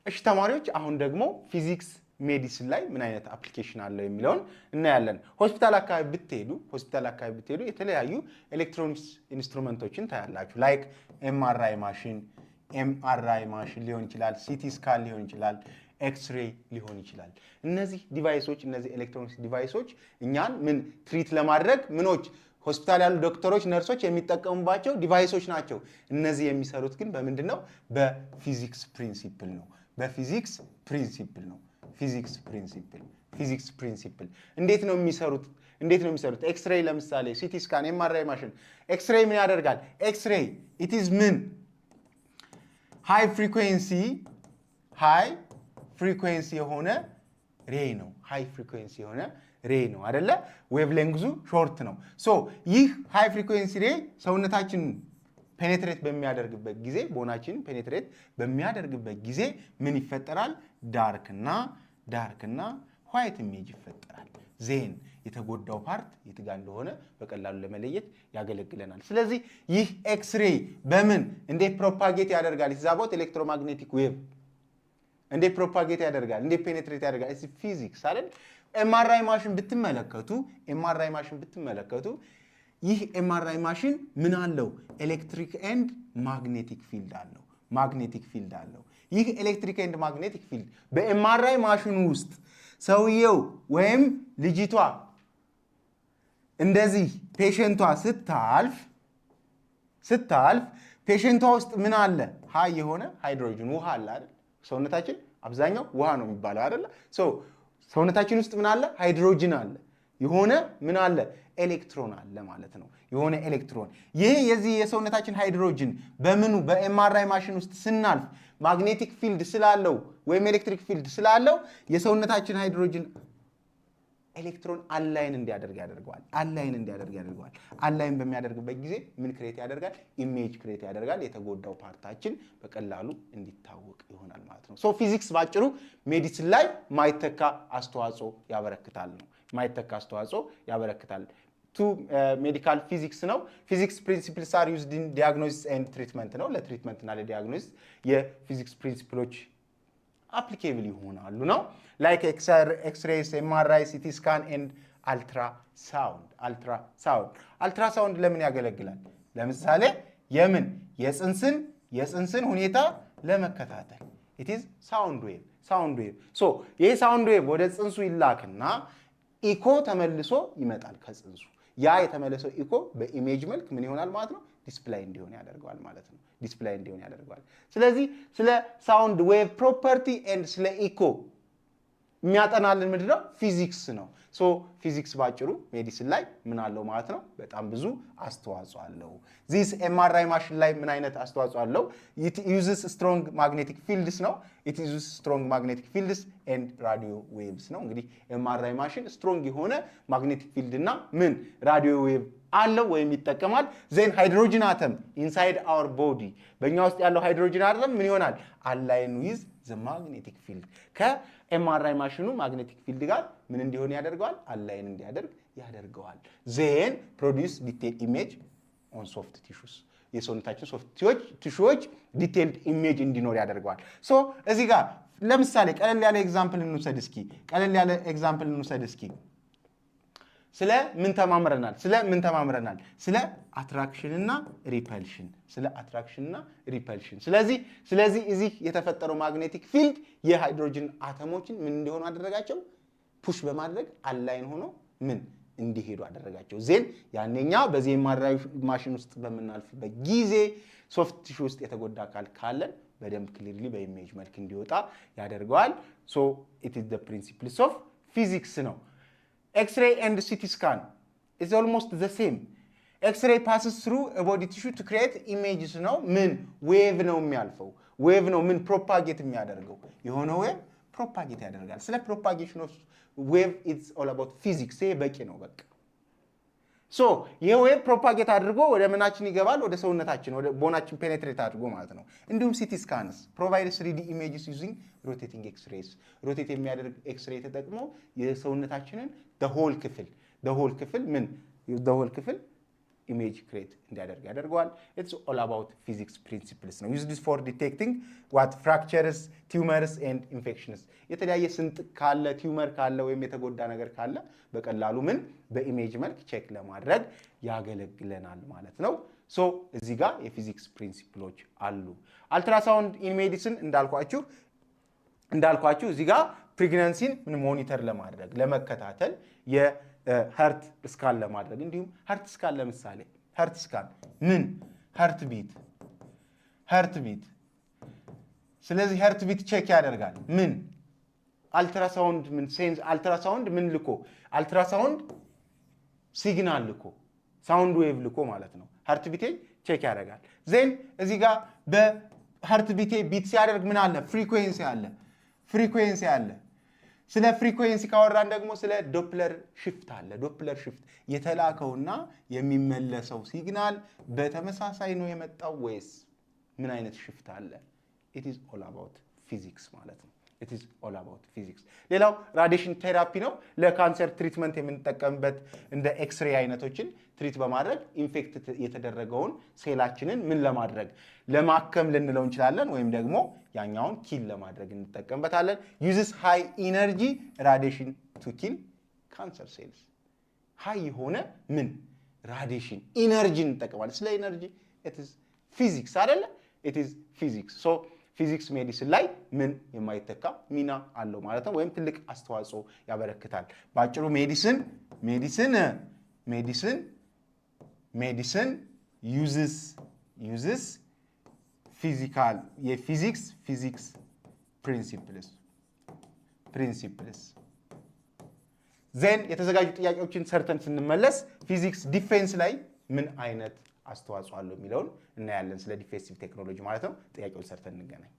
እሺ ተማሪዎች አሁን ደግሞ ፊዚክስ ሜዲሲን ላይ ምን አይነት አፕሊኬሽን አለው የሚለውን እናያለን። ሆስፒታል አካባቢ ብትሄዱ የተለያዩ ኤሌክትሮኒክስ ኢንስትሩመንቶችን ታያላችሁ። ላይክ ኤምአርአይ ማሽን ሊሆን ይችላል፣ ሲቲ ስካን ሊሆን ይችላል፣ ኤክስሬይ ሊሆን ይችላል። እነዚህ ዲቫይሶች እነዚህ ኤሌክትሮኒክስ ዲቫይሶች እኛን ምን ትሪት ለማድረግ ምኖች ሆስፒታል ያሉ ዶክተሮች ነርሶች የሚጠቀሙባቸው ዲቫይሶች ናቸው። እነዚህ የሚሰሩት ግን በምንድን ነው? በፊዚክስ ፕሪንሲፕል ነው። በፊዚክስ ፕሪንሲፕል ነው። ፊዚክስ ፕሪንሲፕል እንዴት ነው የሚሰሩት? ኤክስሬይ ለምሳሌ ሲቲ ስካን፣ ኤምአርአይ ማሽን ኤክስሬይ ምን ያደርጋል? ኤክስሬይ ኢት ኢዝ ምን ሃይ ፍሪኩዌንሲ የሆነ ሬይ ነው። ሃይ ፍሪኩዌንሲ የሆነ ሬይ ነው አይደለ? ዌቭ ሌንግዙ ሾርት ነው። ሶ ይህ ሃይ ፍሪኩዌንሲ ሬይ ሰውነታችን ፔኔትሬት በሚያደርግበት ጊዜ ቦናችን ፔኔትሬት በሚያደርግበት ጊዜ ምን ይፈጠራል? ዳርክና ዋይት ኢሜጅ ይፈጠራል። ዜን የተጎዳው ፓርት የት ጋር እንደሆነ በቀላሉ ለመለየት ያገለግለናል። ስለዚህ ይህ ኤክስሬይ በምን እንዴት ፕሮፓጌት ያደርጋል? ኢትዛቦት ኤሌክትሮማግኔቲክ ዌቭ እንዴት ፕሮፓጌት ያደርጋል? እንዴት ፔኔትሬት ያደርጋል? እዚህ ፊዚክስ አይደል? ኤምአርአይ ማሽን ብትመለከቱ ይህ ኤምአርአይ ማሽን ምን አለው? ኤሌክትሪክ ኤንድ ማግኔቲክ ፊልድ አለው። ይህ ኤሌክትሪክ ኤንድ ማግኔቲክ ፊልድ በኤምአርአይ ማሽኑ ውስጥ ሰውየው ወይም ልጅቷ እንደዚህ ፔሸንቷ ስታልፍ ፔሸንቷ ውስጥ ምን አለ? ሃይ የሆነ ሃይድሮጅን ውሃ አለ አይደል? ሰውነታችን አብዛኛው ውሃ ነው የሚባለው አይደል? ሰውነታችን ውስጥ ምን አለ? ሃይድሮጅን አለ። የሆነ ምን አለ? ኤሌክትሮን አለ ማለት ነው። የሆነ ኤሌክትሮን። ይህ የዚህ የሰውነታችን ሃይድሮጅን በምኑ በኤምአርአይ ማሽን ውስጥ ስናልፍ ማግኔቲክ ፊልድ ስላለው ወይም ኤሌክትሪክ ፊልድ ስላለው የሰውነታችን ሃይድሮጅን ኤሌክትሮን አላይን እንዲያደርግ ያደርገዋል። አላይን በሚያደርግበት ጊዜ ምን ክሬት ያደርጋል? ኢሜጅ ክሬት ያደርጋል። የተጎዳው ፓርታችን በቀላሉ እንዲታወቅ ይሆናል ማለት ነው። ሶ ፊዚክስ ባጭሩ ሜዲሲን ላይ ማይተካ አስተዋጽኦ ያበረክታል። ቱ ሜዲካል ፊዚክስ ነው። ፊዚክስ ፕሪንሲፕልስ አር ዩዝድ ኢን ዲያግኖሲስ ኤንድ ትሪትመንት ነው። ለትሪትመንት እና ለዲያግኖሲስ የፊዚክስ ፕሪንሲፕሎች አፕሊኬብል ይሆናሉ ነው። ላይክ ኤክስሬይስ፣ ኤምአርአይ፣ ሲቲ ስካን ኤንድ አልትራሳውንድ ለምን ያገለግላል? ለምሳሌ የፅንስን ሁኔታ ለመከታተል ኢት ኢዝ ሳውንድ ዌቭ። ሶ ይሄ ሳውንድ ዌቭ ወደ ፅንሱ ይላክና ኢኮ ተመልሶ ይመጣል ከፅንሱ። ያ የተመለሰው ኢኮ በኢሜጅ መልክ ምን ይሆናል ማለት ነው? ዲስፕላይ እንዲሆን ያደርገዋል ማለት ነው። ስለዚህ ስለ ሳውንድ ዌቭ ፕሮፐርቲ ኤንድ ስለ ኢኮ የሚያጠናልን ምንድነው? ፊዚክስ ነው። ሶ ፊዚክስ ባጭሩ ሜዲሲን ላይ ምን አለው ማለት ነው? በጣም ብዙ አስተዋጽኦ አለው። ዚስ ኤምአርአይ ማሽን ላይ ምን አይነት አስተዋጽኦ አለው? ኢት ዩዝስ ስትሮንግ ማግኔቲክ ፊልድስ ነው። ኢት ዩዝስ ስትሮንግ ማግኔቲክ ፊልድስ ኤንድ ራዲዮ ዌቭስ ነው። እንግዲህ ኤምአርአይ ማሽን ስትሮንግ የሆነ ማግኔቲክ ፊልድ እና ምን ራዲዮ ዌቭ አለው ወይም ይጠቀማል። ዜን ሃይድሮጅን አተም ኢንሳይድ አወር ቦዲ በእኛ ውስጥ ያለው ሃይድሮጅን አተም ምን ይሆናል? አላይን ዊዝ ዘ ማግኔቲክ ፊልድ ከኤምአርአይ ማሽኑ ማግኔቲክ ፊልድ ጋር ምን እንዲሆን ያደርገዋል? አላይን እንዲያደርግ ያደርገዋል። ዜን ፕሮዲውስ ዲቴል ኢሜጅ ኦን ሶፍት ቲሹስ የሰውነታችን ሶፍት ቲሹዎች ዲቴልድ ኢሜጅ እንዲኖር ያደርገዋል። ሶ እዚህ ጋር ለምሳሌ ቀለል ያለ ኤግዛምፕል እንውሰድ እስኪ ስለ ምን ተማምረናል? ስለ አትራክሽን እና ሪፐልሽን። ስለዚህ እዚህ የተፈጠረው ማግኔቲክ ፊልድ የሃይድሮጅን አተሞችን ምን እንዲሆኑ አደረጋቸው? ፑሽ በማድረግ አላይን ሆኖ ምን እንዲሄዱ አደረጋቸው። ዜን ያኔኛ በዚህ ኤምአርአይ ማሽን ውስጥ በምናልፍበት ጊዜ ሶፍት ቲሹ ውስጥ የተጎዳ አካል ካለን በደንብ ክሊርሊ በኢሜጅ መልክ እንዲወጣ ያደርገዋል። ሶ ኢት ኢዝ ዘ ፕሪንሲፕልስ ኦፍ ፊዚክስ ነው። X-ray and CT scan is almost the same. X-ray passes through a body tissue to create images ነው። ምን ዌቭ ነው የሚያልፈው? ዌቭ ነው ምን ፕሮፓጌት የሚያደርገው? የሆነ ዌቭ ፕሮፓጌት ያደርጋል። ስለ ፕሮፓጌሽን ኦፍ ዌቭ ኢትስ ኦል አባውት ፊዚክስ። ይሄ በቂ ነው በቃ። ሶ ይሄ ዌቭ ፕሮፓጌት አድርጎ ወደ ምናችን ይገባል? ወደ ሰውነታችን ወደ ቦናችን ፔኔትሬት አድርጎ ማለት ነው። እንዲሁም ሲቲ ስካንስ ፕሮቫይድ 3D ኢሜጅስ ዩዚንግ ሮቴቲንግ ኤክስሬይስ ሮቴት የሚያደርግ ኤክስሬይ ተጠቅሞ የሰውነታችንን the whole ክፍል ኢሜጅ ክሬት እንዲያደርግ ያደርገዋል። ኢትስ ኦል አባውት ፊዚክስ ፕሪንሲፕልስ ነው። ዩዝ ዲስ ፎር ዲቴክቲንግ ዋት ፍራክቸርስ ቲዩመርስ ኤንድ ኢንፌክሽንስ። የተለያየ ስንጥቅ ካለ ቲዩመር ካለ ወይም የተጎዳ ነገር ካለ በቀላሉ ምን በኢሜጅ መልክ ቼክ ለማድረግ ያገለግለናል ማለት ነው። ሶ እዚህ ጋር የፊዚክስ ፕሪንሲፕሎች አሉ። አልትራሳውንድ ኢን ሜዲሲን እንዳልኳችሁ እዚህ ጋር ፕሬግናንሲን ምን ሞኒተር ለማድረግ ለመከታተል የሀርት ስካን ለማድረግ እንዲሁም ሀርት ስካን ለምሳሌ ሀርት ስካን ምን ሀርት ቢት ስለዚህ ሀርት ቢት ቼክ ያደርጋል ምን አልትራሳውንድ ምን ሴንስ አልትራሳውንድ ምን ልኮ አልትራሳውንድ ሲግናል ልኮ ሳውንድ ዌቭ ልኮ ማለት ነው። ሀርት ቢቴ ቼክ ያደርጋል። ዜን እዚህ ጋር በሀርት ቢቴ ቢት ሲያደርግ ምን አለ ፍሪኩዌንሲ አለ። ስለ ፍሪኩዌንሲ ካወራን ደግሞ ስለ ዶፕለር ሽፍት አለ። ዶፕለር ሽፍት የተላከውና የሚመለሰው ሲግናል በተመሳሳይ ነው የመጣው ወይስ ምን አይነት ሽፍት አለ? ኢት ኢዝ ኦል አባውት ፊዚክስ ማለት ነው። ኢት ኢዝ ኦል አባውት ፊዚክስ። ሌላው ራዲዬሽን ቴራፒ ነው። ለካንሰር ትሪትመንት የምንጠቀምበት እንደ ኤክስሬ አይነቶችን ትሪት በማድረግ ኢንፌክት የተደረገውን ሴላችንን ምን ለማድረግ ለማከም ልንለው እንችላለን፣ ወይም ደግሞ ያኛውን ኪል ለማድረግ እንጠቀምበታለን። ዩዝስ ሃይ ኢነርጂ ራዲዬሽን ቱ ኪል ካንሰር ሴልስ። ሃይ የሆነ ምን ራዲዬሽን ኢነርጂ እንጠቀማለን። ስለ ኢነርጂ ኢት ኢዝ ፊዚክስ አይደለ? ኢት ኢዝ ፊዚክስ። ሶ ፊዚክስ ሜዲሲን ላይ ምን የማይተካ ሚና አለው ማለት ነው፣ ወይም ትልቅ አስተዋጽኦ ያበረክታል። በአጭሩ ሜዲሲን ዩዝስ ፊዚካል የፊዚክስ ፕሪንሲፕልስ ዜን የተዘጋጁ ጥያቄዎችን ሰርተን ስንመለስ ፊዚክስ ዲፌንስ ላይ ምን አይነት አስተዋጽኦ አለው የሚለውን እናያለን። ስለ ዲፌንሲቭ ቴክኖሎጂ ማለት ነው። ጥያቄውን ሰርተን እንገናኝ።